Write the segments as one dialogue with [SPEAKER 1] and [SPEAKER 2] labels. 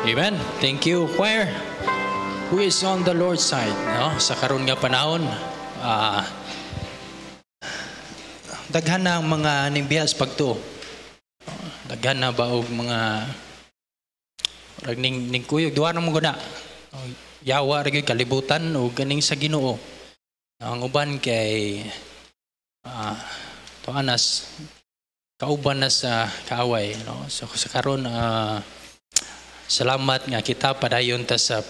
[SPEAKER 1] Amen. Thank you, choir. Who is on the Lord's side? No? Sa karon nga panahon, daghan na ang mga nimbiyas pagto. Daghan na ba og mga ning kuyog duwa na mo guna. Yawa ra gyud kalibutan o ganing sa Ginoo. Ang uban kay tuanas kauban na sa kaaway, no? So sa karon salamat nga kita padayon ta sa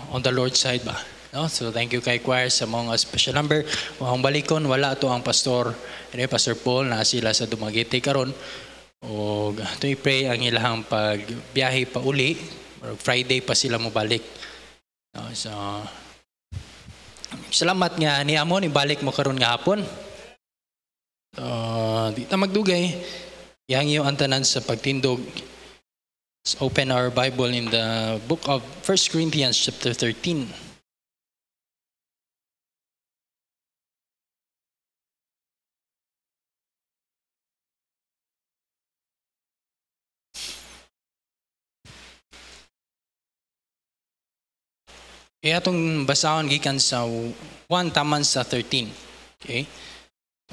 [SPEAKER 1] on the Lord's side ba, no? So thank you kay choir sa mga special number. Ang balikon wala to ang pastor, Pastor Paul na sila sa Dumaguete karon. O to i-pray ang ilahang pagbiyahe pa uli. Friday pa sila mo balik. No? So salamat nga ni Amon ibalik mo karon nga hapon. Di ta magdugay. Yang iyo ang tanan sa pagtindog. Let's open our Bible in the book of 1 Corinthians chapter 13. Kaya itong basahon gikan sa 1 taman sa 13. Okay?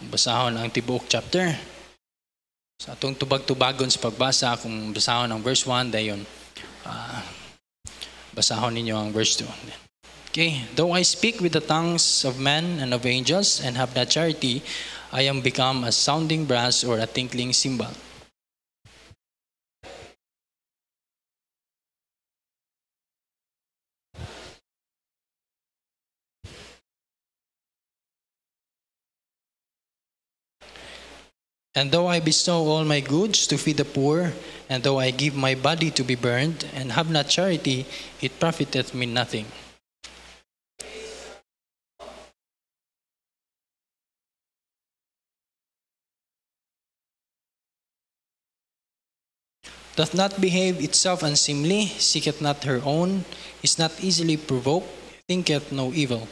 [SPEAKER 1] Basahon ang tibuok chapter. Sa atong tubag-tubagon sa pagbasa, kung basahon ang verse 1, dayon basahon ninyo ang verse 2. Okay. Though I speak with the tongues of men and of angels and have not charity, I am become a sounding brass or a tinkling cymbal. And though I bestow all my goods to feed the poor, and though I give my body to be burned, and have not charity, it profiteth me nothing. Doth not behave itself unseemly, seeketh not her own, is not easily provoked, thinketh no evil.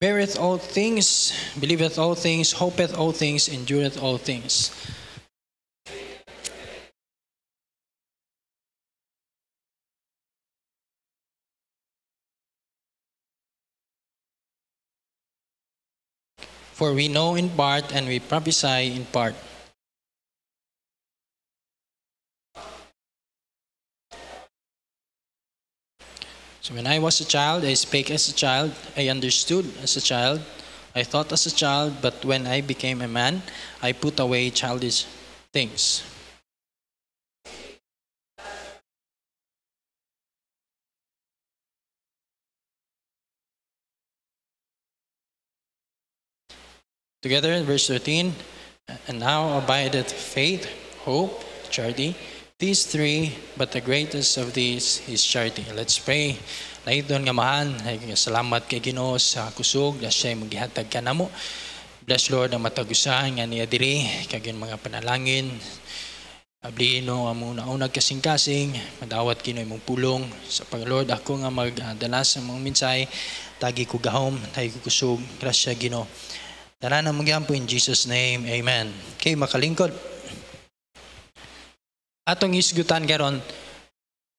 [SPEAKER 1] Beareth all things, believeth all things, hopeth all things, endureth all things. For we know in part and we prophesy in part. So when I was a child, I spake as a child, I understood as a child, I thought as a child, but when I became a man, I put away childish things. Together, verse 13, and now abideth faith, hope, charity, these three, but the greatest of these is charity. Let's pray. Laidon nga mahan, salamat kay Ginoo sa kusog, na siya maghihatag ka namo. Bless Lord ang matagusan nga niya diri, kagin mga panalangin. Abliino ang muna unag kasing-kasing, madawat kinoy mong pulong. Sa Lord, ako nga magdala sa mong minsay, tagi ko gahom, tagi ko kusog, grasya Ginoo. Tanan ang magyampo in Jesus' name, amen. Okay, makalingkod. Atong isgutan karon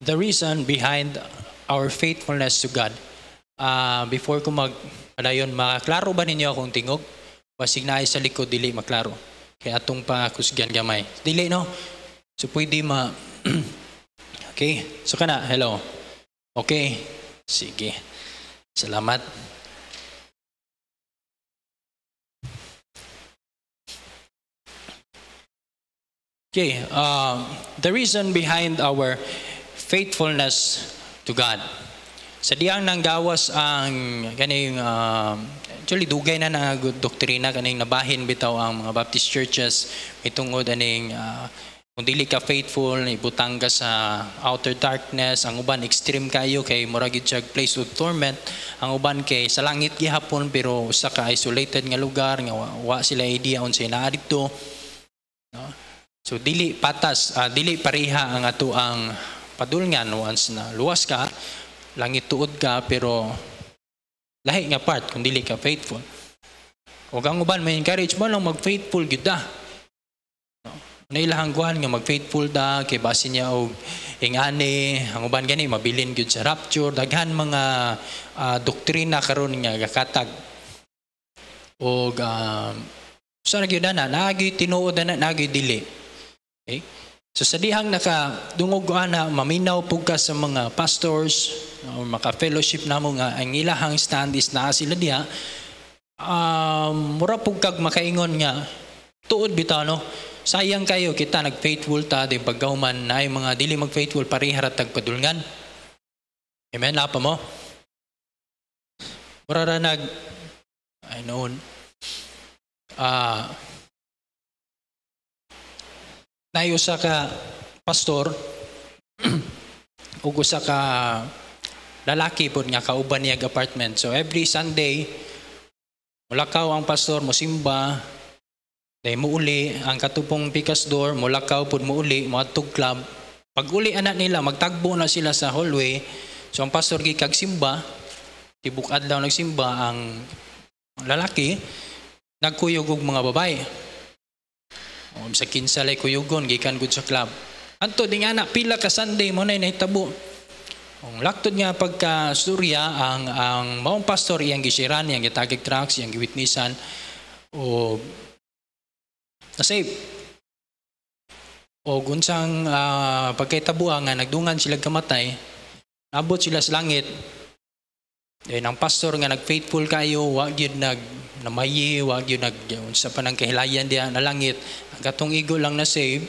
[SPEAKER 1] the reason behind our faithfulness to God. Before ko magpadayon, maklaro ba ninyo akong tingog? Basig na ay sa likod, dili maklaro. Kaya atong pakusgan gamay. Dili, no? So, pwede Okay. So, kana, hello. Okay. Sige. Salamat. Okay, the reason behind our faithfulness to God. Sa diyang nanggawas ang kaning actually dugay na doktrina kaning nabahin bitaw ang mga Baptist churches itungod aning kung dili ka faithful ibutang ka sa outer darkness, ang uban extreme kayo kay murag gid siya place of torment, ang uban kay sa langit gihapon pero usa ka isolated nga lugar nga wa sila idea unsay naa didto, no? So dili patas, dili pareha ang ato ang padulngan once na luwas ka, langit tuod ka pero lahi nga part kung dili ka faithful. O ang uban may encourage mo lang mag-faithful gyud ta. Nailahang kuhan nga mag-faithful da kay basin niya og ingani ang uban gani mabilin gyud sa rapture daghan mga doktrina karon nga gakatag og sa gyud na nagi tinuod na nagi dili. Okay? So sa dihang nakadungog ana maminaw pug ka sa mga pastors o maka fellowship namo nga ang ilahang stand is naa sila diha mura pug kag makaingon nga tuod bitaw no. Sayang kayo kita nag-faithful ta di pagkauman na ay mga dili mag-faithful parihara tagpadulngan. Amen, napa mo? Murara I know nayo sa ka pastor ug usa ka lalaki pod nga kauban niya apartment. So every Sunday mulakaw ang pastor mosimba. Dahil muuli, ang katupong pikas door, mulakaw po muuli, moadtog club. Pag uli anak nila, magtagbo na sila sa hallway. So ang pastor gikag simba, tibukad daw nagsimba ang lalaki, nagkuyog og mga babae. O sa kinsalay kuyugon, gikan gud sa club. Anto, di nga na, pila ka Sunday mo na nahitabo. Ang laktod nga pagka surya, ang maong pastor, iyang gisiran, iyang gitagig tracks, iyang giwitnisan, o nasave. O gunsang pagkaitabuan nga nagdungan sila kamatay, nabot sila sa langit. Dahil ang pastor nga nag-faithful kayo, wag yun namayi, wag yun sa panang kahilayan diya na langit. Ang katong igo lang na save,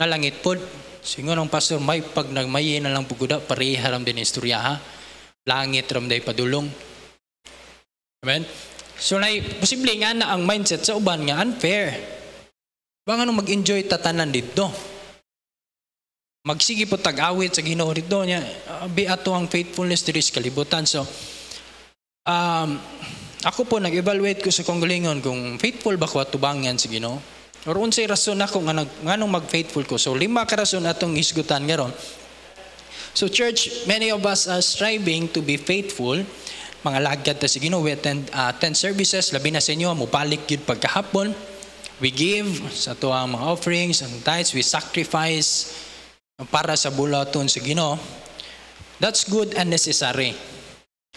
[SPEAKER 1] na langit po. Singon ang pastor, may pag nagmayi na lang puguda, pareha ram din istorya ha. Langit ram day padulong. Amen? So, posible nga na ang mindset sa uban nga unfair. Baka nung mag-enjoy tatanan dito. Magsige po tag-awit sa Ginoo dito niya. Be ato ang faithfulness diri sa kalibutan. So, ako po nag-evaluate ko sa konglingon kung faithful ba ko at tubangan sa Ginoo. Or unsay rason ako nga nung mag-faithful ko. So, 5 ka rason atong isgutan ngaron. So, church, many of us are striving to be faithful. Mga lagad ta sa Ginoo, we attend 10 services, labi na sa inyo, mupalik yun pagkahapon. We give sa ito ang mga offerings, ang tithes, we sacrifice para sa bulaton sa Ginoo. That's good and necessary.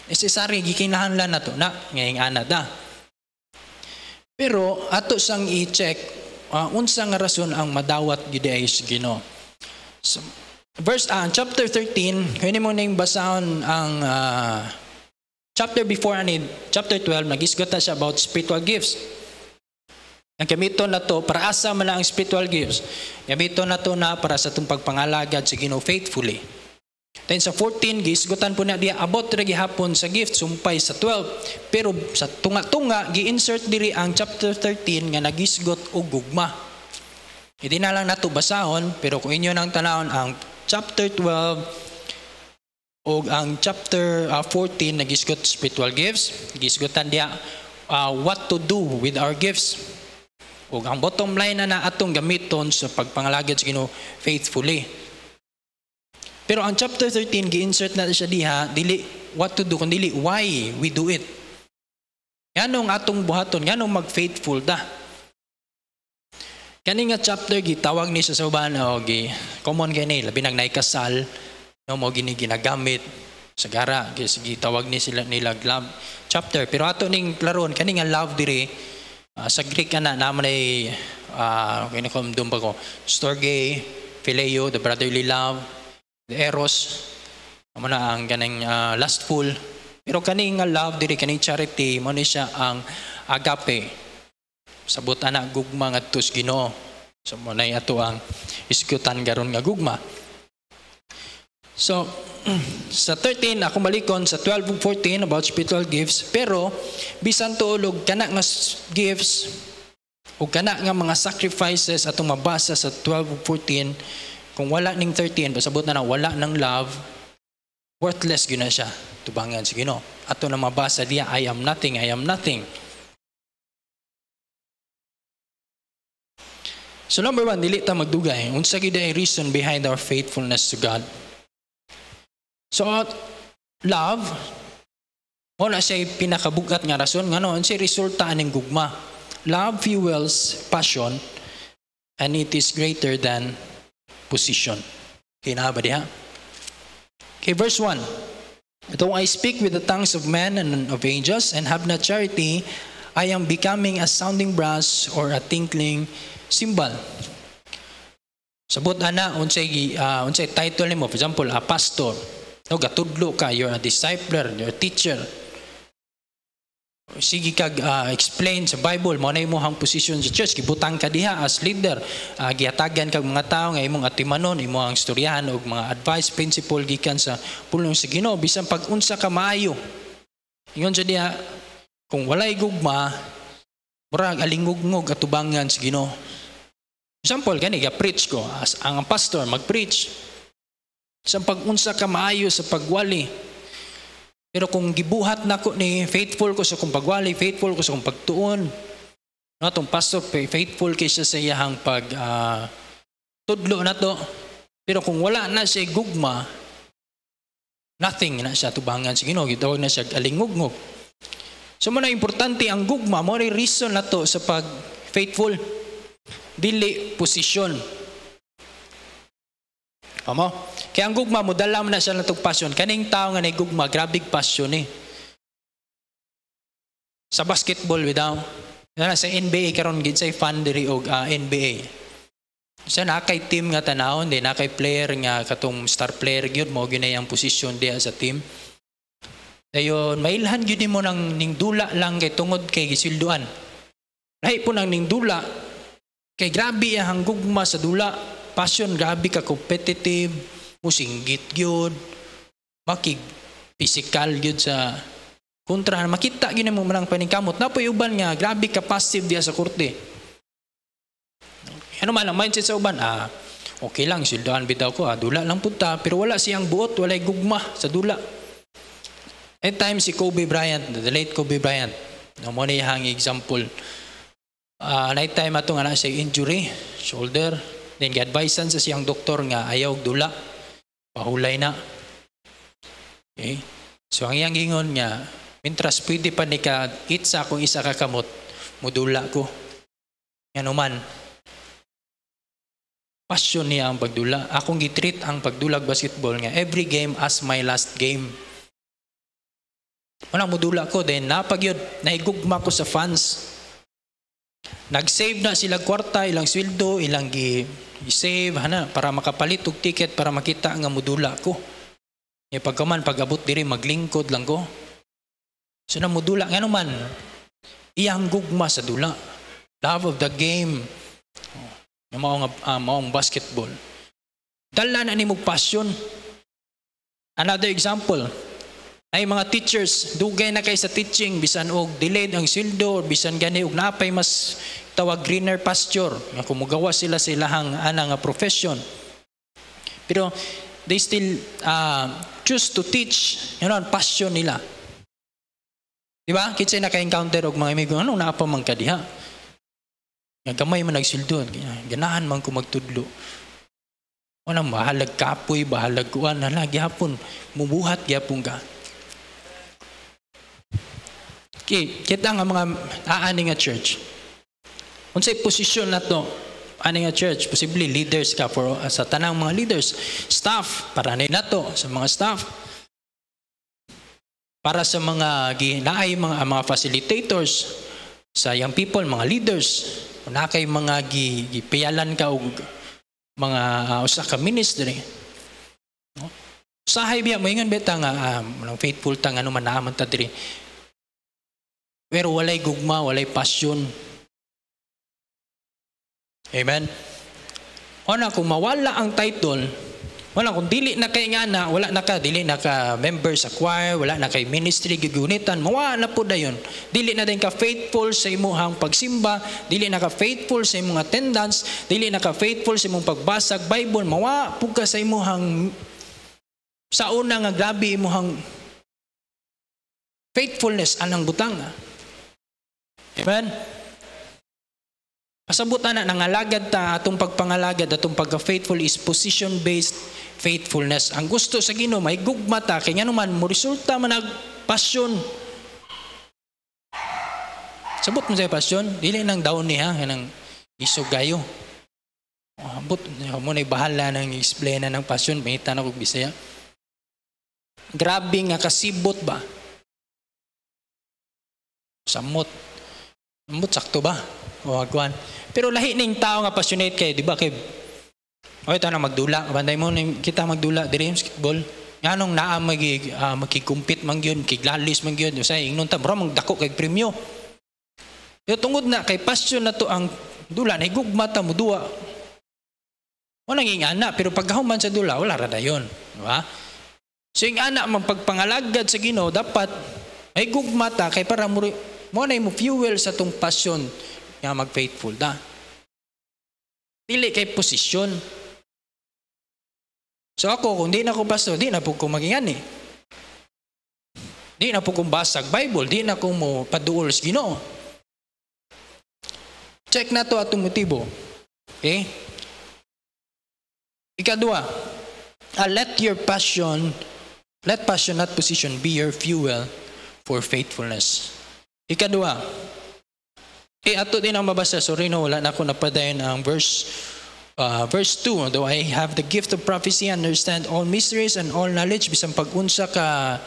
[SPEAKER 1] Necessary, gikinahanglan na ito na, ngayong anada. Pero, ato sang i-check, unsa nga rason ang madawat giday sa Ginoo. So, chapter 13, kaya mo na yung basahon ang chapter before and chapter 12, nag-isgot na siya about spiritual gifts. Ang gamiton na to, para asa man ang spiritual gifts. Gamiton na to na para sa itong pagpangalagad sa Ginoo faithfully. Then sa 14, gisgotan po na diya, abot rin gihapon sa gift, sumpay sa 12. Pero sa tunga-tunga, gi-insert diri ang chapter 13 nga nagisgot o gugma. Hindi na lang nato basahon, pero kung inyo nang tanawon ang chapter 12, o ang chapter 14 nagisgot spiritual gifts, gisgotan dia what to do with our gifts. O ang bottom line na atong gamiton sa pagpangalagad sa Ginoo faithfully. Pero ang chapter 13 gi-insert na siya diha dili what to do kundi why we do it. Nganong atong buhaton, nganong mag-faithful ta. Kani nga chapter gitawag ni sa uban o common gani labi nang naikasal. No, mo ginagamit sa gara kasi tawag ni sila nila love chapter, pero ato ning klaron kani nga love diri sa Greek ana naman ay kinikomdum pa ko storge, phileo, the brotherly love, the eros amo na ang ganing lustful, pero kani nga love diri kani charity mo ni siya ang agape, sabot ana gugma ngadto sa Ginoo. So mo nay ato ang iskutan garon nga gugma. So, sa 13, ako malikon sa 12 ug 14 about spiritual gifts. Pero, bisan tuolog kana nga gifts o kana nga mga sacrifices atong mabasa sa 12 ug 14, kung wala ning 13, pasabot na wala ng love, worthless yun na siya. Tubangan sa Ginoo. Ato na mabasa diya, I am nothing, I am nothing. So number 1, dili ta magdugay. Unsa gid ay reason behind our faithfulness to God? So, love, Mo na siya pinakabugat nga rason ngano siya resulta aning gugma. Love fuels passion and it is greater than position. Kina ba diha? Okay, verse 1. Though I speak with the tongues of men and of angels and have not charity, I am becoming a sounding brass or a tinkling cymbal. Sabot ana unsay title nimo, for example, a pastor. No, gatudlo ka, you're a discipler, you're a teacher. Sige kag explain sa Bible mo na imong position sa church, gibutang ka diha as leader, gihatagan kag mga tawo nga imong atimanon, imong istoryahan og mga advice principle gikan sa pulong sa Ginoo bisan pag unsa ka maayo. Ingon sa diha, kung walay gugma, murag alingugngog atubangan sa Ginoo. Example gani ga-preach ko as ang pastor mag-preach. Sa pag-unsa ka maayo sa pagwali. Pero kung gibuhat nako ni faithful ko sa kung pagwali, faithful ko sa kung pagtuon. No, tong pastor faithful kay siya sa iyang pag tudlo na to. Pero kung wala na siya gugma, nothing na siya tubangan sa Ginoo, gitawag na siya alingugngog. So mo na importante ang gugma, mo ri reason na to sa pag faithful, dili position. Amo? Kaya ang gugma mo, dala mo na siya natong passion. Kaning tao nga na gugma, grabig passion eh. Sa basketball, sa NBA, karon gid say fan diri og NBA. Sa nakay team nga tanawon, di nakay player nga katong star player gyud mo ginay ang position diya sa team. Dayon, mailhan gyud mo nang ning dula lang kay tungod kay gisilduan. Lahi po nang ning dula kay grabe ang gugma sa dula. Passion, grabe ka competitive, musinggit gyud, makig physical gyud sa kontra. Makita gyud mo manang paningkamot. Napoy uban nga grabe ka passive diya sa korte. Ano man ang mindset sa uban? Okay lang, sildoan bitaw ko, dula lang punta, pero wala siyang buot, walay gugma sa dula. At time si Kobe Bryant, the late Kobe Bryant, mo na yung example. Night time ato nga na siya injury, shoulder. Then gi-advisean sa siyang doktor nga ayaw dula, pahulay na. Okay? So ang iyang gingon nga, mintras pwede pa ni ka itsa kung isa ka kamot, mudula ko. Yan man. Passion niya ang pagdula. Akong gitreat ang pagdulag basketball nga every game as my last game. Unang mudula ko, then napagyod, naigugma ko sa fans. Nag-save na sila kwarta, ilang sweldo, ilang gi-save para makapalit og ticket para makita nga modula ko. E pagkaman pag-abot diri maglingkod lang ko. So na modula nga naman iyang gugma sa dula. Love of the game. Maong basketball. Dala na nimo passion. Another example, ay mga teachers, dugay na kay sa teaching, bisan og delayed ang sildo, bisan gani og napay mas tawag greener pasture, nga kumugawa sila sa ilahang nga profession. Pero they still choose to teach, passion nila. Di ba? Kitsa naka-encounter og mga amigo, anong naapa man ka diha? Gamay man nagsildo, ganahan man ko magtudlo. Walang bahalag kapoy, bahalag kuan, lagi hapon, mubuhat gyapon ka. Okay, kita nga mga aani nga church. Unsay posisyon na to, ani nga church, possibly leaders ka for sa tanang mga leaders, staff, para nila to sa mga staff. Para sa mga ginaay mga facilitators, sa young people, mga leaders, na kay mga gipiyalan ka og mga usa ka ministry. No? Usahay biya mo ingon beta nga faithful ta nga no man naaman ta diri. Pero walay gugma, walay passion. Amen? Una, kung mawala ang title, wala, kung dili na kay nga na, wala na ka, dili na ka member sa choir, wala na kay ministry, gigunitan, mawala na po na yun. Dili na din ka faithful sa imuhang pagsimba, dili na ka faithful sa imong attendance, dili na ka faithful sa imong pagbasag Bible, mawala po ka sa imuhang, sa una nga grabe imuhang faithfulness anang butang. Amen? Pasabutan na nangalagad ta atong pagpangalagad, atong pagka-faithful is position-based faithfulness. Ang gusto sa Ginoo may gugma ta kay nga naman mo resulta man passion. Sabot mo sa pasyon, dili nang daon niya, kanang isog gayo. Abot mo na bahala nang explain na ng pasyon, mahita na kog Bisaya. Grabe nga kasibot ba? Samot sakto ba? O agwan. Pero lahi ning tao nga passionate kay, di ba kay oy ta na magdula, banday mo kita magdula diri basketball. Nganong naa magki-compete man gyud, kiglalis man gyud, say ingnon ta bro magdako kay premyo. Yo tungod na kay passion na to ang dula, nahigugma ta mo duwa. Wala nang ana, pero pagkahuman sa dula wala ra dayon, di ba? So yung ana man pagpangalagad sa Ginoo dapat ay gugma ta kay para mo na mo fuel sa tong passion nga mag-faithful da. Dili kay posisyon. So ako, kung di na ko pastor, di na po ko maging ani. Di na po kong basag Bible, di na ko mo paduol sa Ginoo. Check na to atong motibo. Okay? Ikadua, let passion not position be your fuel for faithfulness. Ikadua, ato din ang mabasa. Sorry no, wala na ako napadayon ang verse 2. Though I have the gift of prophecy, understand all mysteries and all knowledge, bisang pag-unsa ka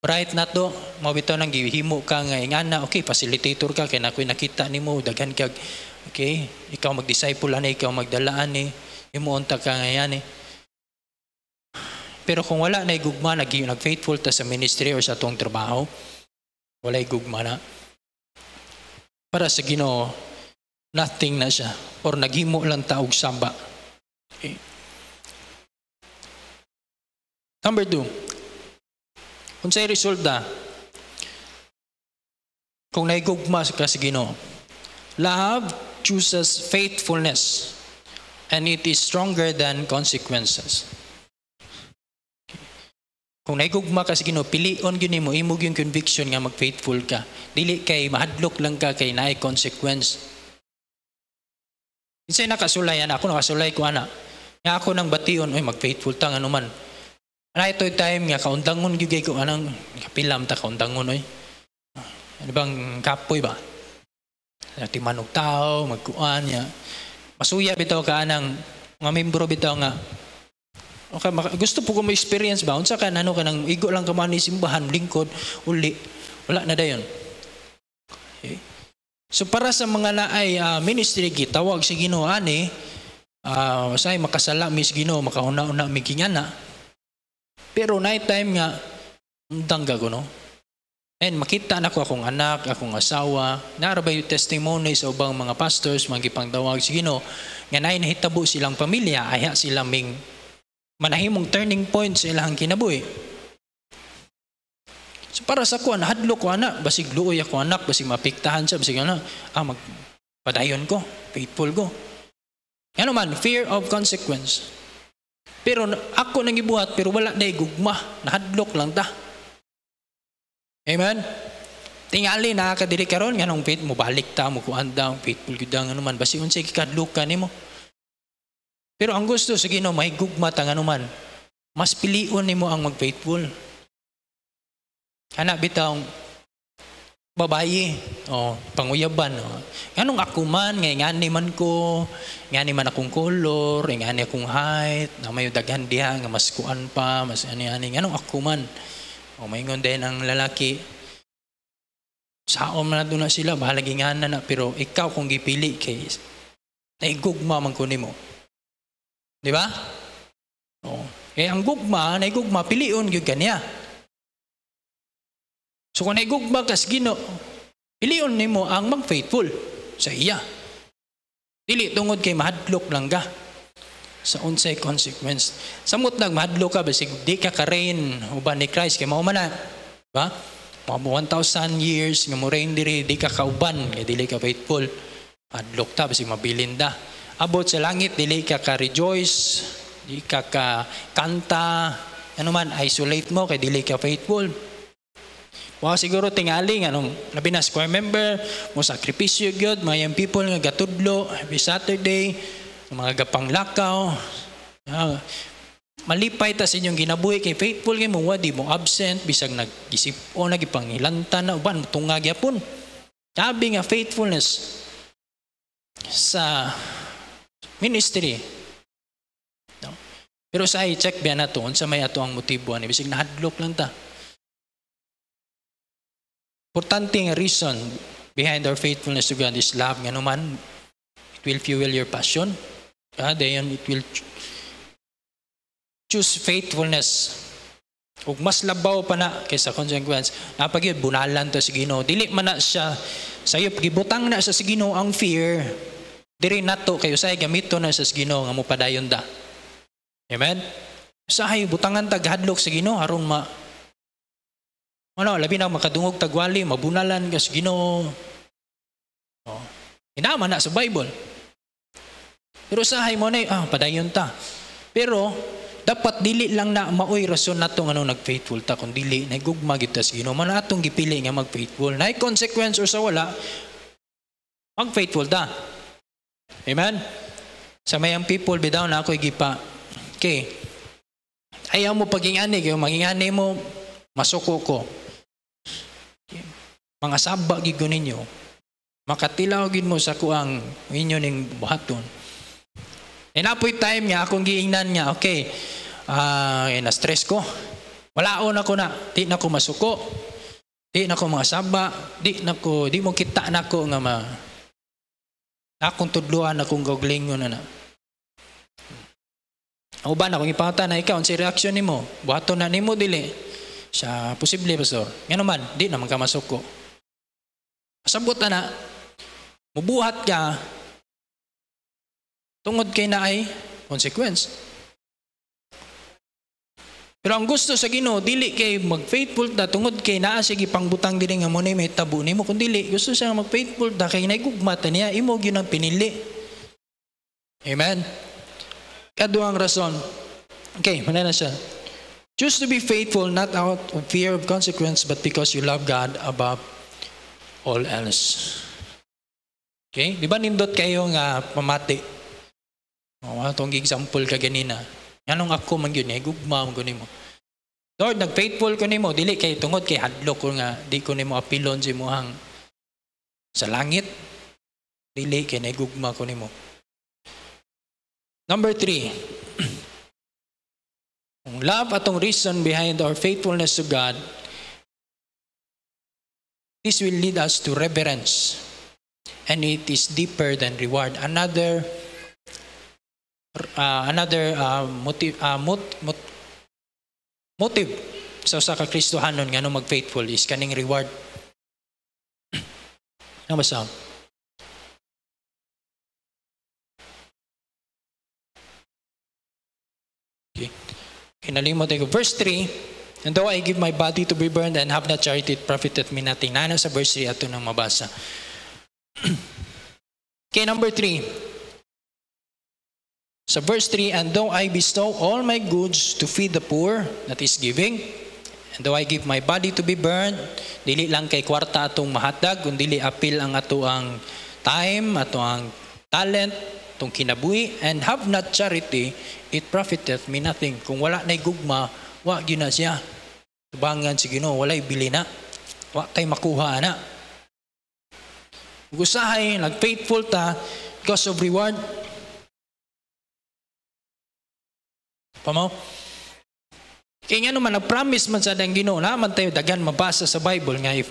[SPEAKER 1] bright na to, mabitaw nang gihimo ka nga ingana, okay, facilitator ka, kaya ako'y nakita nimo daghan kag, okay, ikaw mag-disciple ani, ikaw magdalaan ni, himuunta ka nga yan eh. Pero kung wala na igugma, nag-faithful ta sa ministry or sa atong trabaho, wala igugma na. Para sa Ginoo, nothing na siya. Or naghimo lang taog samba. Okay. Number 2. Kung sa'y resulta, kung naigugma ka sa Ginoo, love chooses faithfulness and it is stronger than consequences. Kung naigugma ka sa Ginoo, pilion yun mo, imog yung conviction nga mag-faithful ka. Dili kay mahadlok lang ka kay naay consequence. Isa'y nakasulay, ako nakasulay ko ana. Nga ako nang bation, mag-faithful ta nga naman. Na ito'y time nga, kaundangon gigay ko, anang kapilam ta kaundangon, ano bang kapoy ba? Timanog tao, magkuan, masuya bitaw ka anang, mga membro bitaw nga, okay, gusto po ko mo experience ba? Unsa ka nano ka nang igo lang ka man simbahan, lingkod, uli. Wala na dayon. Okay. So para sa mga naay ministry gitawag si Ginoo ani, say makasala mi si Ginoo, makauna-una mi kingana. Pero night time nga tangga ko no. And makita na ko akong anak, akong asawa, narabay yung testimony sa ubang mga pastors, mga gipangtawag si Ginoo, nga naay nahitabo silang pamilya, aya sila ming manahimong turning point sa ilang kinabuhi. So para sa kuan, hadlok ko anak, basig luoy ako anak, basig mapiktahan siya, basig magpadayon ko, faithful ko. Ano man, fear of consequence. Pero ako nang gibuhat, pero wala na gugma, nahadlok lang ta. Amen? Tingali nakakadiri karon nga nung faith mo, balik ta mo, kuan daw, faithful gud ang ano man, basig unsay kikadlukan nimo. Pero ang gusto sa Ginoo may gugma ta nga naman. Mas pilion nimo ang mag-faithful. Kana bitang babayi, panguyaban, Anong ako man, ngani man ko, ngani man akong color, ngani akong height, na may daghan diha nga mas kuan pa, mas ani-ani. Anong ako man. Maingon din ang lalaki. Saon man na doon na sila, bahala gingana na, pero ikaw kung gipili kay naigugma man ko nimo. Di ba? Ang gugma, naigugma, pilion gyud kaniya. So kung naigugma kas Ginoo, pilion nimo ang mag-faithful sa iya. Dili tungod kay mahadlok lang ka sa unsay consequence. Samot nag mahadlok ka basig di ka ka-reign uban ni Christ kay mao man na, di ba? Mga 1,000 years nga mo reign diri, di ka kauban kay dili ka faithful. Hadlok ta basig mabilin da. Abot sa langit, dili ka ka-rejoice, di ka ka-kanta, ano man, isolate mo, kay dili ka faithful. Siguro tingali, labi na square member, mo sakripisyo gyud, mga young people nga gatudlo, every Saturday, mga gapanglakaw, malipay ta sa inyong ginabuhi, kay faithful kay mo, di mo absent, bisag nag-isip o nagipangilanta na, uban, tungag yapon. Labi nga faithfulness sa ministry. No? Pero sa i-check biya na to, sa may ato ang motibo, bisig nahadlok lang ta. Importante nga reason behind our faithfulness to God is love. Nga naman, it will fuel your passion. Dayon, it will choose faithfulness. Ug mas labaw pa na kaysa consequence. Napag yun, bunalan to si Ginoo. Dili man na siya sayop, gibutang na sa si Ginoo ang fear. Diri nato kayo say gamito na sa Ginoo nga mo padayon da. Amen. Usahay butangan tag hadlok sa Ginoo aron labi na makadungog tagwali, mabunalan ka sa Ginoo. Inama na sa Bible. Pero usahay mo na padayon ta. Pero dapat dili lang na maoy rason nato nga nag-faithful ta, kung dili nagugma gyud ta sa Ginoo. Man atong gipili nga mag-faithful. Nay consequence or sa wala, mag-faithful ta. Amen? Sa mayang people, bidaw na ako'y gipa. Okay. Ayaw mo pagingani, kayo magingani mo, masuko ko. Okay. Mga sabak gid ninyo, makatilaw gid mo sa kuang inyo ning buhaton. Napoy time nga, akong giingnan niya, okay, na-stress ko. Walaon ako na, di na ko masuko, di na ko mga saba, di mo kita na ko nga akong tudluan, akong goglingon na. O ba na, kung ipangata na ikaw, si reaksyon ni mo, buhaton na ni mo, dili. Siya, posible, pastor. Nga naman, di naman ka masuko. Sabot na, mubuhat ka, tungod kay na ay consequence. Pero ang gusto sa Ginoo, dili kay mag-faithful ta tungod kay naa sige pangbutang diri nga mo ni may tabo nimo, kun dili gusto siya mag-faithful ta kay naigugmata niya, imo gyud ang pinili. Amen. Kaduang rason. Okay, mana na siya. Choose to be faithful not out of fear of consequence but because you love God above all else. Okay? Di ba nindot kayo nga pamati? Itong example ka ganina. Anong ako man yun, gugma mo ko nimo. Lord, nag-faithful ko nimo, dili kay tungod kay hadlok ko nga, di ko nimo apilon si muhang sa langit. Dili kay nagugma ko nimo. Number 3. Ang love atong reason behind our faithfulness to God, this will lead us to reverence. And it is deeper than reward. Another motive sa ka Kristohanon nga mag-faithful is kaning reward. Ano ba sa? Okay. Kinalimot ko. Verse 3, and though I give my body to be burned and have not charity, it profiteth me nothing. Nana sa verse 3 ato nang mabasa. Okay, number 3. Sa verse 3, and though I bestow all my goods to feed the poor, that is giving, and though I give my body to be burned, dili lang kay kwarta atong mahatag, kundi dili apil ang ato ang time, ato ang talent, atong kinabuhi, and have not charity, it profiteth me nothing. Kung wala na'y gugma, wa gyud na siya. Tubangan si Ginoo, walay bili na. Wa tay makuha na. Gusahay, nag-faithful ta because of reward. Pamaw? Kaya nga naman, nag-promise man sa dang Ginoo, naman tayo dagan mabasa sa Bible nga if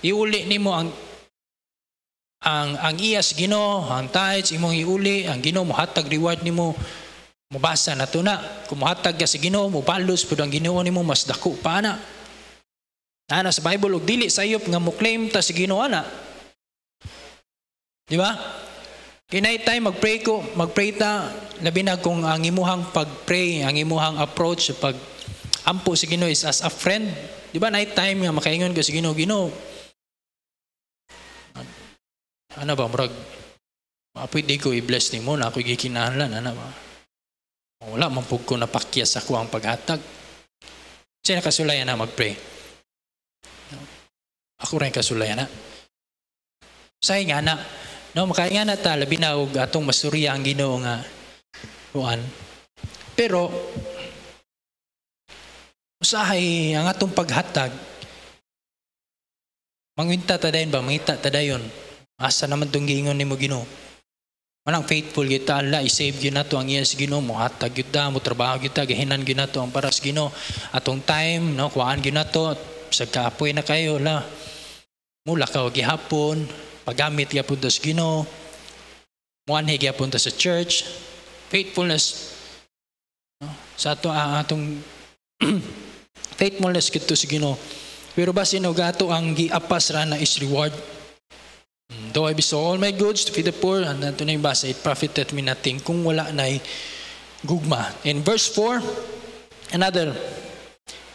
[SPEAKER 1] iuli nimo ang iyas Ginoo, ang tithes imong iuli, ang Ginoo mohatag reward nimo. Mabasa na to na. Kung mohatag ka sa Ginoo, mobalos pud ang Ginoo nimo mas dako pa na. Ana sa Bible og dili sayop nga mo claim ta sa Ginoo ana. Di ba? Kinay time magpray ta, labi na kung ang imuhang pag-pray, ang imuhang approach pag ampo si Ginoo is as a friend. Di ba night time nga makaingon ka si Ginoo, ano ba murag pwede ko i-bless nimo na ako gikinahanglan ana ba? Wala man pud ko napakyas ako ang paghatag. Sino kasulayan na mag-pray? Ako rin kasulayan na. Say nga na, no, makainga na ta, labi na og atong masurya ang Ginoo nga kuan. Pero usahay ang atong paghatag Mangwinta tadayon ba? Mangita tadayon. Asa naman itong giingon ni mo Ginoo? Manang faithful kita, Allah, i-save yun na to ang iyas Ginoo, mo hatag yun ta, mo trabaho yun ta, gahinan yun na to ang paras Ginoo. Atong time, no, kuhaan yun na to, sa kaapoy na kayo, la. Mula ka gihapon, paggamit gihapon ta sa Ginoo, muanhi gihapon ta sa church, faithfulness, no, sa atong faithfulness kito sa Ginoo. Pero basin og ato ang giapas ra na is reward. Though I bestow all my goods to feed the poor, and ito na yung basa, it profiteth me nothing kung wala na'y gugma. In verse 4, another,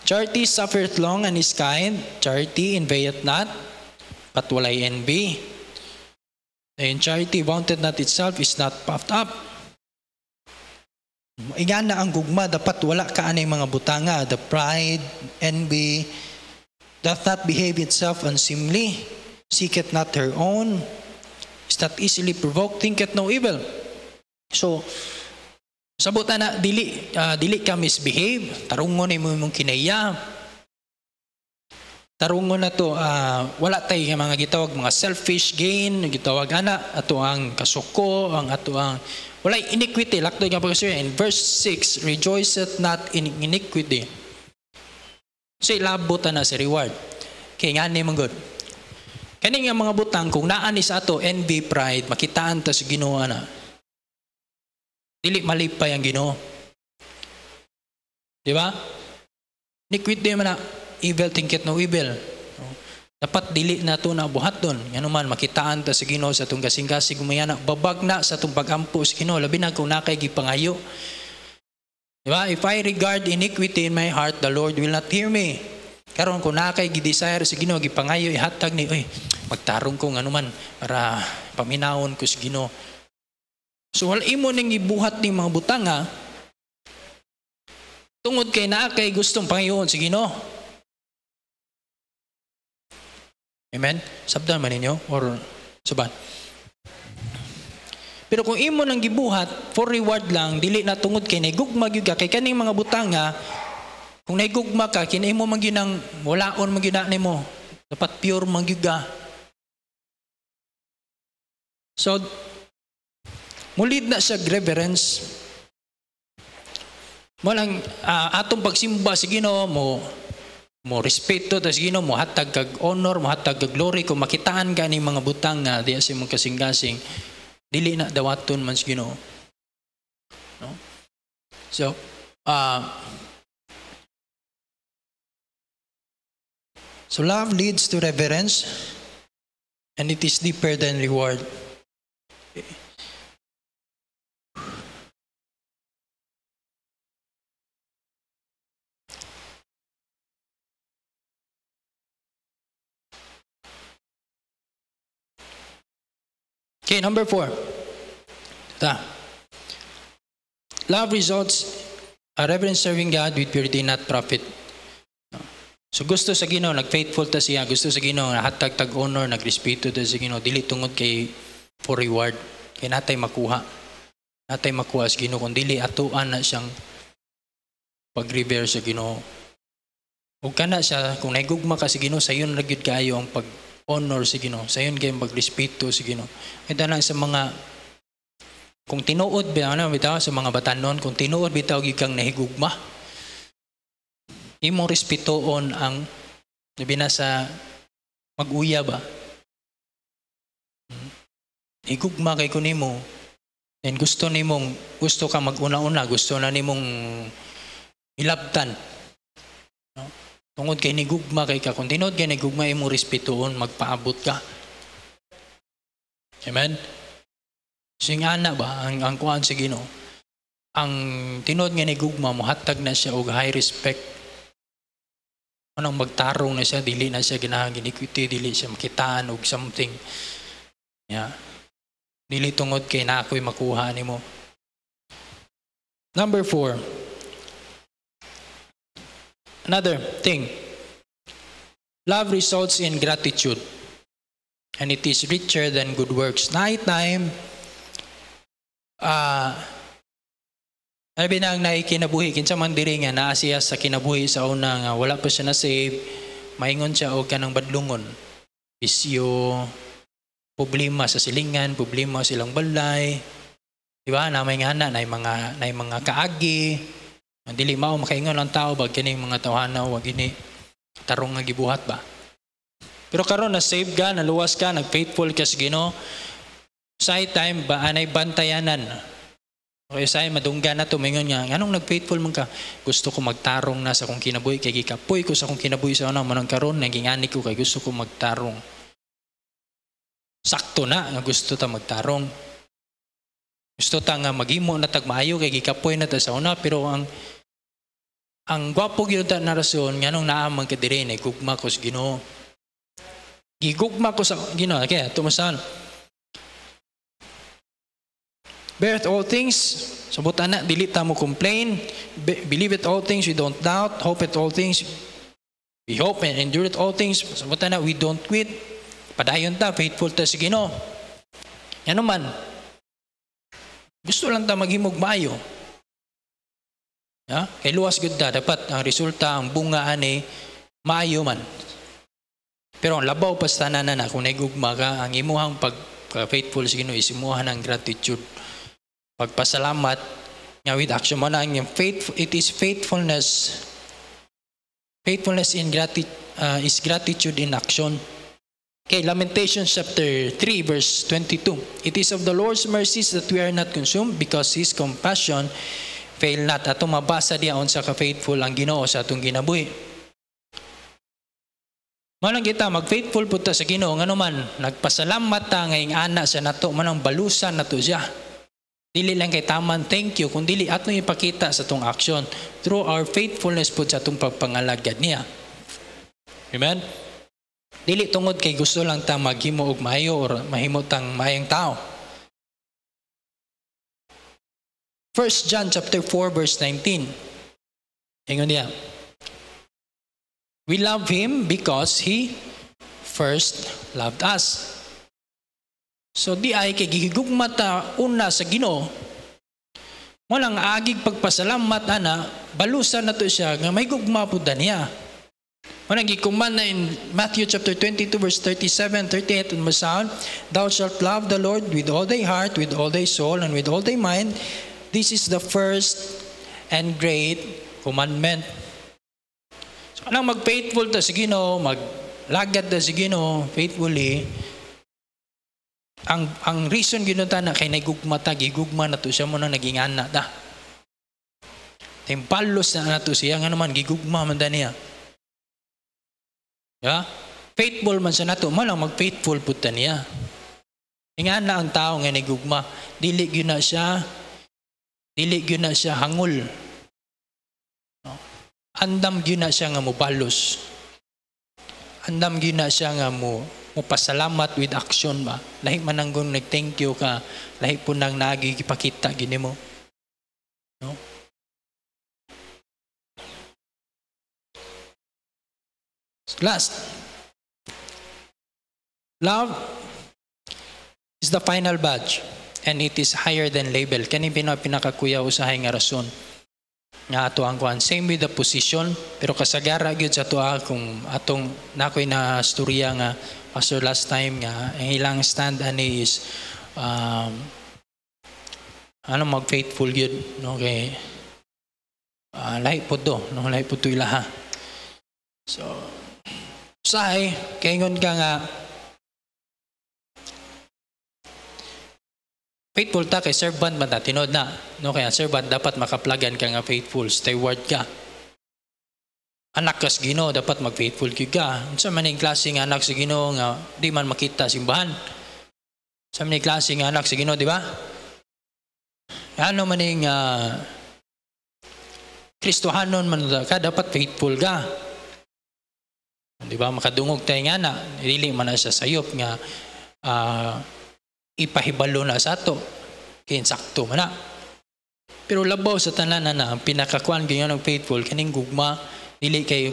[SPEAKER 1] charity suffereth long and is kind, charity invadeth not, but walay envy. And charity vaunted not itself, is not puffed up. Ingana ang gugma, dapat wala ka anay mga butanga, the pride, envy, doth not behave itself unseemly, seeketh not her own, is not easily provoked, thinketh no evil. So, sabot na dili ka misbehave, tarungon ni mo imong kinaya. Tarungon na to, wala tayo mga gitawag, mga selfish gain, gitawag ana, ato ang kasuko, ang ato ang, wala iniquity, lakto nga pagkasuya. In verse 6, rejoiceth not in iniquity. So, ilabot na sa reward. Kaya nga ni mong good. Kani nga mga butang, kung naan is ato, envy, pride, makitaan ta sa Ginoo na. Dili malipay ang Ginoo. Di ba? Iniquity man na, evil thinketh no evil. Dapat dili na to na buhat doon. Yan naman, makitaan ta sa Ginoo sa itong kasing-kasing gumayana. Babag na sa itong pagampo sa Ginoo. Labi na kung nakay gipangayo. Diba? If I regard iniquity in my heart, the Lord will not hear me. Karon kung nakay gidesire sa Ginoo, gipangayo, ihatag ni, magtarong ko nga naman para paminawon ko sa Ginoo. So, wala imo nang ibuhat ng mga butanga, tungod kay nakay gustong pangayoon sa Ginoo. Amen? Sabdan man ninyo? Or saban? Pero kung imo nang gibuhat, for reward lang, dili na tungod kay naigugma gyud ka, kay kaning mga butanga, kung naigugma ka, kinay mo magyunang walaon magyuna nimo. Dapat pure magyuga. So, mulid na siya reverence. Walang atong pagsimba sa Ginoo mo respeto ta sa Ginoo, mo hatag kag honor, mo hatag kag glory, kung makitaan ka ning mga butang nga diya sa mong kasing-kasing, dili na dawaton man sa Ginoo. No? So, so love leads to reverence, and it is deeper than reward. Okay, number 4. Love results reverence serving God with purity, not profit. So gusto sa Ginoo, nag-faithful ta siya, gusto sa Ginoo, hatag tag honor, nagrespeto ta sa Ginoo, dili tungod kay for reward. Kay natay makuha. Natay makuha sa Ginoo, kung dili atuan na siyang pag-revere sa Ginoo. Ug kana siya, kung naigugma ka sa Ginoo, sayon ra gyud kaayo ang pag-honor sa Ginoo, sayon kay pag-respeto sa Ginoo. Ito lang sa mga, kung tinuod bitaw sa mga batanon, kung tinuod bitaw gyud kang nahigugma, imong respetoon ang labi na sa mag-uya ba. Higugma kay ko nimo, and gusto ka mag-una-una, gusto na nimong ilabtan. No? Tungod kay nigugma kay ka, kung tinuod kay nigugma imong respetoon, magpaabot ka. Amen? Singana ba ang kuan sa Ginoo? Ang tinuod nga nigugma mo, hatag na siya og high respect. Anong magtarong na siya, dili na siya ginahang iniquity, dili siya makitaan og something. Yeah. Dili tungod kay na ako'y makuha nimo. Number 4. Another thing. Love results in gratitude, and it is richer than good works. Night time, sabi na ang naikinabuhi, kinsa man diri nga naa siya sa kinabuhi sa una nga wala pa siya na save, maingon siya og kanang badlungon. bisyo, problema sa silingan, problema sa ilang balay. Di ba? Na may ngana, na mga kaagi. Dili mao makaingon ang tao ba kining mga tawhanaw wag ini tarong nga gibuhat ba. Pero karon na save ka, naluwas ka, nag-faithful ka sa Ginoo. Sa time ba anay bantayanan. Okay, say madungga na to mingon nga anong nag-faithful man ka? Gusto ko magtarong na sa akong kinabuhi kay gikapoy ko sa akong kinabuhi sa una manang karon naging ani ko kay gusto ko magtarong. Sakto na nga gusto ta magtarong. Gusto ta nga maghimo na tag maayo kay gikapoy na ta sa una pero ang gwapo gyud ta na rason nganong naa man ka diri nay gugma ko sa Ginoo. Gigugma ko sa Ginoo kay tumasan. Bear all things, sabot ana dili ta mo complain, believe it all things, we don't doubt, hope it all things, we hope and endure it all things, sabot ana we don't quit. Padayon ta, faithful ta sa Ginoo. Yan naman. Gusto lang ta maghimog maayo. Ya, kay luwas gud ta dapat ang resulta ang bunga ani maayo man. Pero ang labaw pa sa tanan na kung naigugma ka ang imuhang pag-faithful sa Ginoo is imuhan ang gratitude. Pagpasalamat nga with action mo na ang faith, it is faithfulness. Faithfulness in is gratitude in action. Okay, Lamentations chapter 3 verse 22. It is of the Lord's mercies that we are not consumed because His compassion fail not. Atong mabasa diyaon sa ka-faithful ang Ginoo sa atong ginabuhi. Manang kita mag-faithful po ta sa Ginoo ngano man nagpasalamat ta nga ing ana sa nato manang balusan nato siya. Dili lang kay taman thank you kung dili atong ipakita sa atong action through our faithfulness po sa atong pagpangalagad niya. Amen. Dili tungod kay gusto lang ta maghimo og maayo or mahimo tang maayong tao. 1 John chapter 4 verse 19. Ingon niya. We love Him because He first loved us. So di ay kay gihigugma ta una sa Ginoo. Walang agig pagpasalamat ana, balusan nato siya nga may gugma pud niya. Manang gikuman na in Matthew chapter 22 verse 37, 38 and masaon, thou shalt love the Lord with all thy heart, with all thy soul, and with all thy mind. This is the first and great commandment. So anang mag-faithful ta sa Ginoo, maglagad ta sa Ginoo faithfully. Ang reason ginunta na kay nagugma ta, gigugma na to siya mo nang naging anak ta. Tempalos na to siya nga naman gigugma man ta niya. Yeah? Faithful man sa nato, man lang mag-faithful pud ta niya. Ingan na ang tao nga nagugma, dili gyud na siya hangol. Andam gyud na siya nga mobalos. Andam gyud na siya nga mo pasalamat with action ba. Lahi man ang nag-thank you ka, lahi po nang nagigipakita gini mo. No? Last. Love is the final badge and it is higher than label. Kani pinakakuya usahay nga rason. Nga ato ang kuan. Same with the position, pero kasagara gyud sa ato kung atong nakoy na storya nga pastor last time nga ang ilang stand ani is mag-faithful gyud no kay lahi pud do no lahi pud to ilaha. So say kaingon ka nga faithful ta kay servant man ta tinod na no kay servant dapat makaplagan ka nga faithful steward ka. Anak ka sa Ginoo dapat mag-faithful ka. Unsa man ning klase nga anak sa Ginoo nga di man makita simbahan. Sa man ning klase nga anak sa Ginoo, di ba? Ano man ning Kristohanon man ka dapat faithful ka. Di ba makadungog tay nga na dili man na siya sayop nga ipahibalo na sa ato. Kay sakto man na. Pero labaw sa tanan na ang pinakakuan ganyan ng faithful kaning gugma dili kay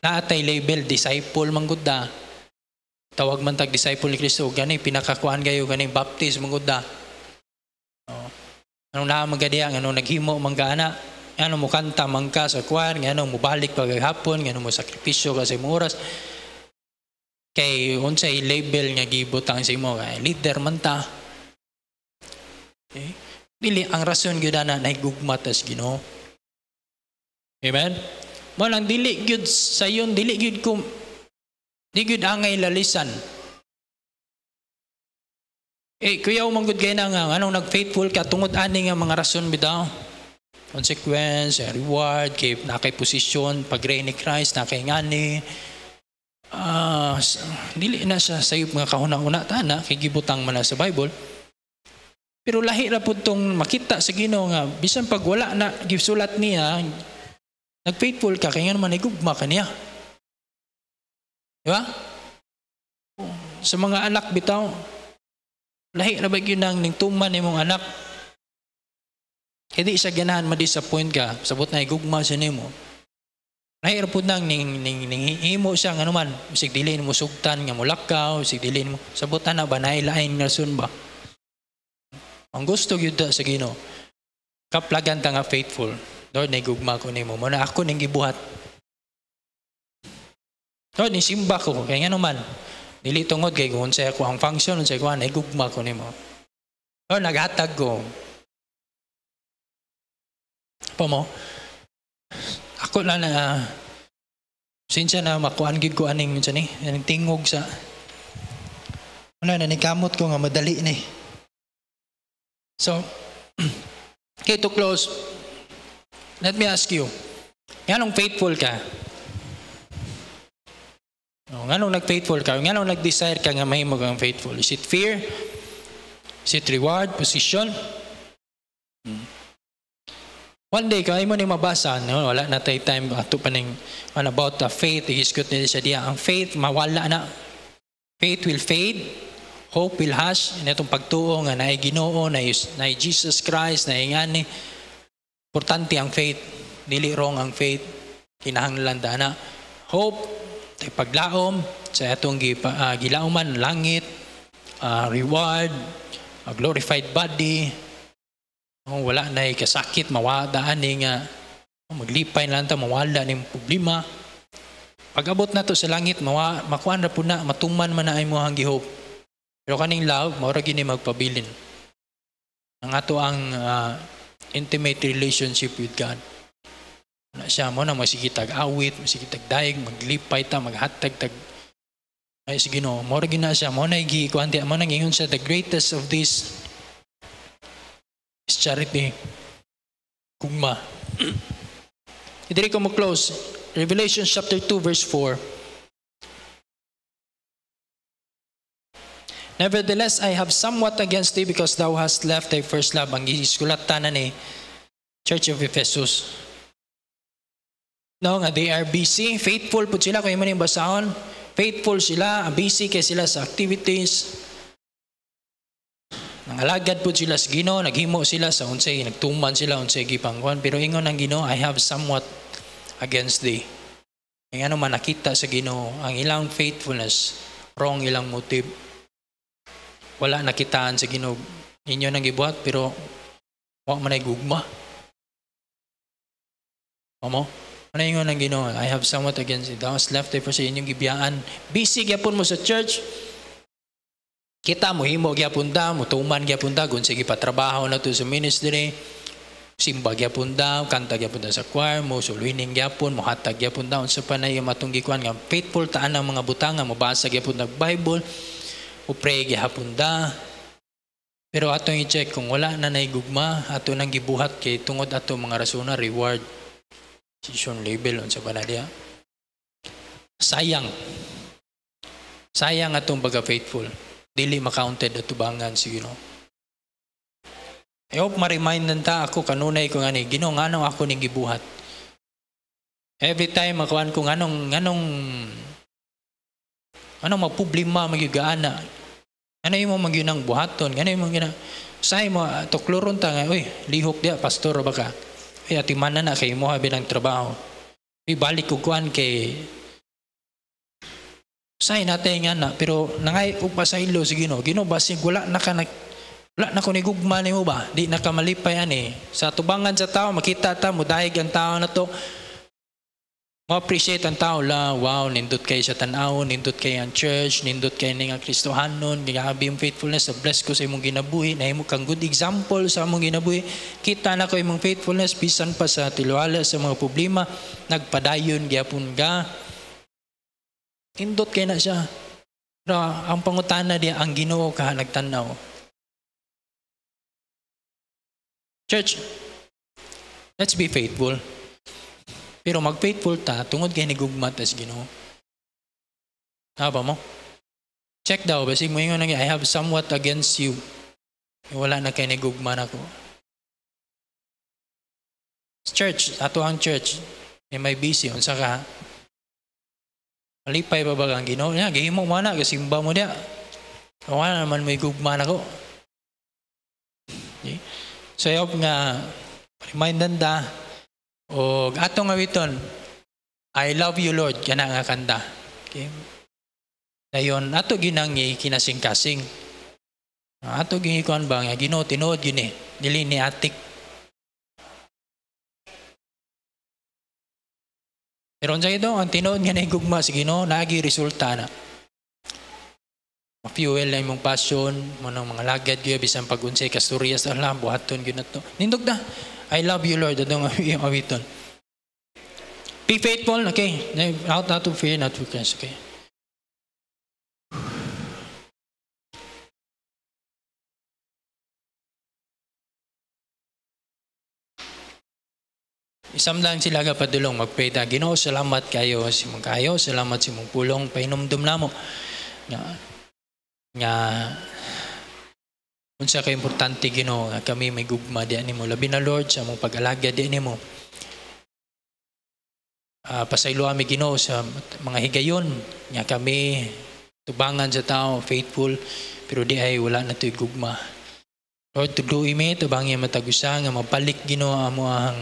[SPEAKER 1] naatay label disciple man gud da. Tawag man tag disciple ni Kristo gani pinakakuan gayo gani baptism man gud da. Ano na magadiya ngano naghimo man gaana ngano mo kanta man ka sa kwan ngano mo balik paghapon ngano mo sakripisyo ka sa imong oras. Kay unsay label nga gibutang sa imo kay leader man ta. Okay? Dili ang rason gyud na nahigugma tas Ginoo. Amen. Mo lang dili gyud sayon, dili gyud ko di gyud angay lalisan. Kuya umang gud kay na nga anong nag-faithful ka tungod ani nga mga rason bitaw. Consequence, reward, kay nakay posisyon, pag-reign ni Christ, nakay ngani. Dili na siya sayop nga kahuna-una tana kay gibutang man na sa Bible. Pero lahi ra pud tong makita sa Ginoo nga bisan pag wala na gisulat niya, nag-faithful ka kay nga man igugma kaniya. Di ba? Sa mga anak bitaw, lahi ra ba gyud nang ningtuman nimong anak? Hindi siya ganahan ma-disappoint ka, sabot na igugma siya nimo. Lahi ra pud nang himo siya nga naman, bisig dili mo sugtan nga mulakaw, bisig dili mo sabot na ba nailain nga rason ba? Ang gusto gyud sa Ginoo, kaplagan ta nga faithful. Lord, nagugma ko nimo, mo na ako ning gibuhat. Lord, ni simba ko kay nga naman dili tungod kay kung unsay ako ang function unsay ko nagugma ko nimo. Lord, naghatag ko. Pa mo, ako lang na sinsya na makuan gid ko aning minsan aning tingog sa ano na nikamot ko nga madali ni. So, okay, to close, let me ask you, nganong faithful ka? Nganong nag-faithful ka? Nganong nag-desire ka nga mahimo kang faithful? Is it fear? Is it reward? Position? One day, kaya mo ni mabasa, no? Wala na tayo time ato pa ning about the faith, igiskot nila siya diya. Ang faith, mawala na. Faith will fade. Hope will hush. Itong pagtuo nga na Ginoo, na Jesus Christ, na ingani. Importante ang faith. Dili wrong ang faith. Kinahanglan na. Hope, tay paglaom, sa itong gilauman, langit, reward, glorified body. Wala na kasakit, mawadaan nga maglipay na lang ta, mawala ng problema. Pag-abot na to sa langit, makuan na po na, matuman man na ay mo hanggi hope. Pero kaning love, maura gini magpabilin. Ang ato ang intimate relationship with God. Na siya mo na masigitag awit, masigitag daig, maglipay ta, maghatag tag ay sige no, maura gina siya, mo na igi-kuanti, mo nang ingon siya, the greatest of this is charity. Kugma. Idiri ko mo close. Revelation chapter 2 verse 4. Nevertheless, I have somewhat against thee because thou hast left thy first love. Ang iskulatan na ni Church of Ephesus. No, nga they are busy. Faithful po sila. Kung yung basahon, faithful sila. Busy kay sila sa activities. Nangalagad po sila sa Ginoo. Naghimo sila sa unsay. Nagtuman sila unsay gipangkuan. Pero ingon ng Ginoo, I have somewhat against thee. Kaya ano man nakita sa Ginoo, ang ilang faithfulness, wrong ilang motive. Wala nakitaan sa Ginoo. Inyo nang gibuhat pero wa man ay gugma. Amo? Ano yung nang Ginoo? I have somewhat against it. Thou hast left thy first inyong gibiyaan. Busy gyapon mo sa church. Kita mo himo gyapon ta, mo tuman gyapon ta kun sige patrabaho na to sa ministry. Simba gyapon ta, kanta gyapon ta sa choir, mo suluining gyapon, mo hatag gyapon ta unsa pa na yung matong gikuan nga faithful taan ang mga butanga, mabasa gyapon ta Bible. O pray gihapon da. Pero ato i-check kung wala na naigugma, ato nang gibuhat kay tungod ato mga rasona, reward, position, label, unsa ba na diya. Sayang. Sayang atong baga-faithful. Dili makounted at tubangan si Ginoo. I hope ma-remindan ta ako kanunay ko nga ni Ginoo nganong ako ning gibuhat. Every time makuan ko nganong maproblema magyugaana. Ano yung mga ginang buhaton? Ano yung mga ginang... Say mo, tukluron ta nga, uy, lihok dia, pastor ba ka? Uy, atiman na kay mo habi ng trabaho. Uy, balik ko kuhan kay... Say natin nga na, pero nangay pa sa ilo, sige no, Ginoo, basig, wala na ko nigugma ni mo ba? Di na ka malipay yan eh. Sa tubangan sa tao, makita ta, mudahig ang tao na to. Ma-appreciate ang tao la, wow, nindot kay sa tanaw, nindot kay ang church, nindot kay nga Kristohanon, grabe yung faithfulness, bless ko sa imong ginabuhi, na imo kang good example sa among ginabuhi. Kita na ko imong faithfulness, bisan pa sa tiluala sa mga problema, nagpadayon, gyapon ka. Nindot kay na siya. Pero ang pangutana diya, ang Ginoo ka nagtanaw. Church, let's be faithful. Pero mag-faithful ta, tungod kay nigugma tas Ginoo. Haba mo? Check daw, basig mo yung I have somewhat against you. Wala na kay nigugma na ko. Church, ato ang church, may busy, unsa ka? Malipay pa ba ang Ginoo? Gihimo mo na, kasimba mo diya. Wala naman may gugma na ko. Okay? So, I hope nga, remindan da, o atong awiton, I love you Lord, kana nga kanta. Okay? Dayon, ato ginang kinasing-kasing. Ato gingikuan ba nga, Ginoo, tinuod yun dili ni atik. Pero sa ito, ang tinuod nga na higugma sa Ginoo, nagi resulta na. Ma-fuel na imong passion, manang mga lagad yun, bisan pag-unsay kasturya sa alam, buhaton yun na to. Nindog na, I love you Lord, adong awiton. Be faithful, okay? Out of fear, not weakness, okay? Isam lang sila kapadulong magpray ta. Ginoo, salamat kayo si mong kayo, salamat si mong pulong painumdum namo. Nga unsa ka importante Ginoo nga kami may gugma di nimo labi na Lord sa mong pag-alaga di nimo. Pasaylo ami Ginoo sa mga higayon nga kami tubangan sa tao faithful pero di ay wala na to'y gugma. Lord, tudluy mi tubangi matagusa nga mabalik Ginoo amo ang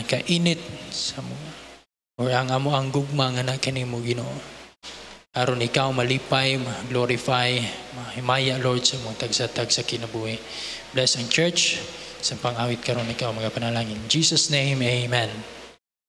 [SPEAKER 1] kainit sa mo or ang amo ang gugma nga na kanimo Ginoo. Aron ikaw malipay, glorify, mahimaya Lord sa mga tagsatag sa kinabuhi. Bless ang church sa pang-awit karon ikaw mga panalangin. In Jesus' name, amen.